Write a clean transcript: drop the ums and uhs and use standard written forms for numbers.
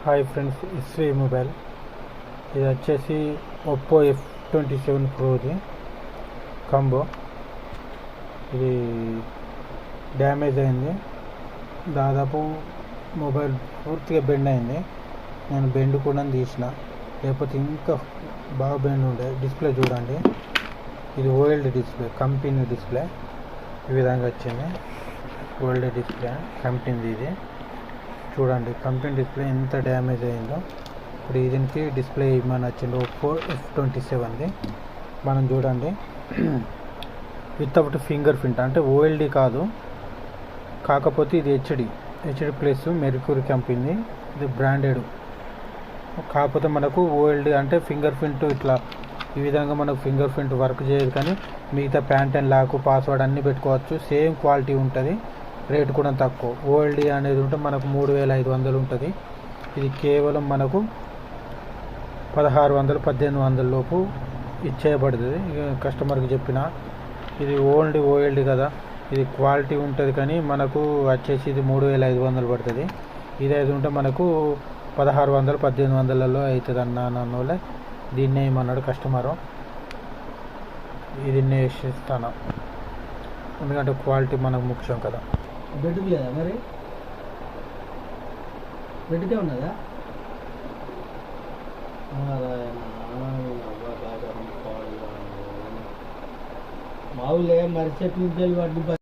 Hi friends, ఇస్వి mobile. ఇది వచ్చేసి Oppo F27 ప్రోది combo. ఇది డ్యామేజ్ అయింది, దాదాపు మొబైల్ పూర్తిగా బెండ్ అయింది. నేను బెండ్ కూడా తీసిన, లేకపోతే ఇంకా బాగా బెండ్ ఉండే. డిస్ప్లే చూడండి, ఇది ఓఎల్డి డిస్ప్లే, కంపెనీ డిస్ప్లే. ఈ విధంగా వచ్చింది ఓఎల్డి డిస్ప్లే కంపెనీది. ఇది చూడండి, కంపెనీ డిస్ప్లే ఎంత డ్యామేజ్ అయిందో. ఇప్పుడు దీనికి డిస్ప్లే ఇవ్వమని వచ్చింది ఒప్పో F27ది. మనం చూడండి, వితౌట్ ఫింగర్ ప్రింట్, అంటే ఓఎల్డి కాదు, కాకపోతే ఇది హెచ్డి ప్లస్ మెర్క్యూరీ కంపెనీ. ఇది బ్రాండెడ్, కాకపోతే మనకు ఓఎల్డి అంటే ఫింగర్ ప్రింట్ ఇట్లా ఈ విధంగా మనకు ఫింగర్ ప్రింట్ వర్క్ చేయదు. కానీ మిగతా ప్యాంట్ అండ్ లాక్, పాస్వర్డ్ అన్నీ పెట్టుకోవచ్చు. సేమ్ క్వాలిటీ ఉంటుంది, రేట్ కూడా తక్కువ. ఓఎల్డి అనేది ఉంటే మనకు 3500 ఉంటుంది. ఇది కేవలం మనకు 1600-1800 లోపు ఇచ్చేయబడుతుంది. ఇక కస్టమర్కి చెప్పిన, ఇది ఓఎల్డి కదా, ఇది క్వాలిటీ ఉంటుంది, కానీ మనకు వచ్చేసి ఇది 3500 పడుతుంది. ఇది అయితే ఉంటే మనకు 1600-1800 అవుతుంది అన్నోళ్ళే దీన్నే ఏమన్నాడు కస్టమరు. ఇది ఇస్తాను, ఎందుకంటే క్వాలిటీ మనకు ముఖ్యం కదా. బెడ్ లేదా మరి? బెడ్కే ఉన్నదా? మావులే మరి చెట్లు వాటిని